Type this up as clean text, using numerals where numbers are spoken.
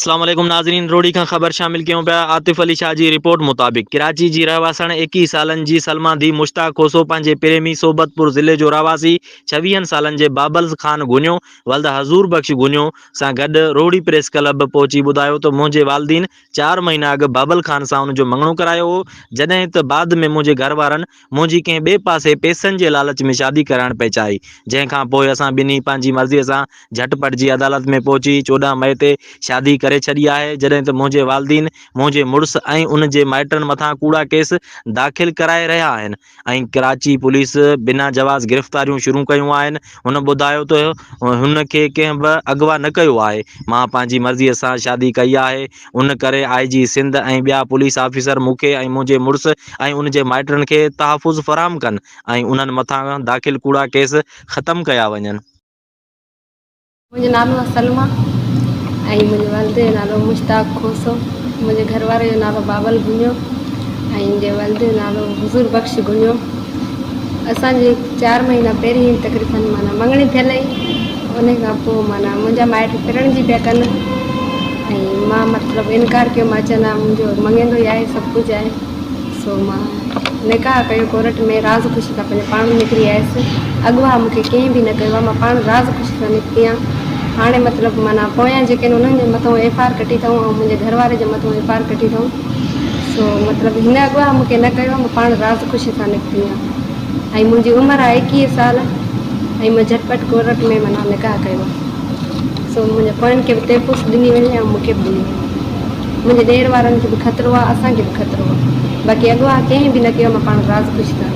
अस्सलाम वालेकुम नाज़रीन, रोडी खां ख़बर शामिल कयूं पिया। आतिफ़ अली शाह जी रिपोर्ट मुताबिक़ कराची जी रहवासण 21 सालन जी सलमा दी मुश्ताक खोसो पंहिंजे प्रेमी सोबतपुर ज़िले जो रहवासी 26 सालन जे बाबल ख़ान गुनियो वल्द हज़ूर बख्श गुनियो सां गॾु रोडी प्रेस क्लब पहुची ॿुधायो त मुंहिंजे वालदीन 4 महीना अॻु बाबल ख़ान सां उनजो मङणो करायो हो, जॾहिं त बाद में मुंहिंजे घर वारनि मुंहिंजी कंहिं ॿिए पासे पैसनि जे लालच में शादी कराइण पे चाही, जंहिंखां पोइ असां ॿिन्ही पंहिंजी मर्ज़ीअ सां झटपट जी अदालत में पहुची 14 मई ते शादी करे छॾी आहे। जॾहिं त मुंहिंजे वालदीन मुंहिंजे मुड़ुस ऐं उन जे माइटनि मथां कूड़ा केस दाख़िल कराए रहिया आहिनि ऐं कराची पुलिस बिना जवाज़ गिरफ़्तारियूं शुरू कयूं आहिनि। हुन ॿुधायो त हुनखे कंहिं बि अगवा न कयो आहे। मां पंहिंजी मर्ज़ीअ सां शादी कई आहे, उन करे IG सिंध ऐं ॿिया पुलिस ऑफिसर मूंखे ऐं मुंहिंजे मुड़ुस ऐं उन जे माइटनि खे तहफ़ुज़ फ़राहम कनि ऐं उन्हनि मथां दाख़िल कूड़ा केस ख़तमु कया वञनि। मुंहिंजो नालो आहे सलमा ऐं मुंहिंजे वालिद जो नालो मुश्ताक खोसो, मुंहिंजे घर वारे जो नालो बाबल गुनियो ऐं मुंहिंजे वालिद जो नालो हज़ूर बख्श गुनियो। असांजे 4 महीना पहिरीं तक़रीबन माना मङणी थियल हुई। उन खां पोइ माना मुंहिंजा माइट फिरण जी पिया कनि ऐं मां मतिलबु इनकार कयो। मां चवंदा मुंहिंजो मङियंदो ई आहे, सभु कुझु आहे। सो मां निकाह कयो कोर्ट में, राज़ ख़ुशी सां पंहिंजे पाण निकिरी आयसि। अॻुवाह मूंखे कंहिं बि न कयो आहे, मां पाण राज़ ख़ुशी सां निकिती आहियां। हाणे मतिलबु माना पोयां जेके आहिनि उन्हनि जे मथां FIR कटी अथऊं ऐं मुंहिंजे घर वारे जे मथां FIR कटी अथऊं। सो मतिलबु हिन अॻुवाह मूंखे न कयो आहे, मां पाण राज़ ख़ुशी सां निकिती आहियां ऐं मुंहिंजी उमिरि आहे 21 साल ऐं मां झटपट कोर्ट में माना निकाह कयो आहे। सो मुंहिंजे पोयनि खे बि तहफ़ुज़ ॾिनी वई ऐं मूंखे बि ॾिनी वई। मुंहिंजे ॾेर वारनि खे बि ख़तरो आहे, असांखे बि ख़तरो आहे। बाक़ी अॻुवाह कंहिं बि न कयो, मां पाण राज़ ख़ुशी सां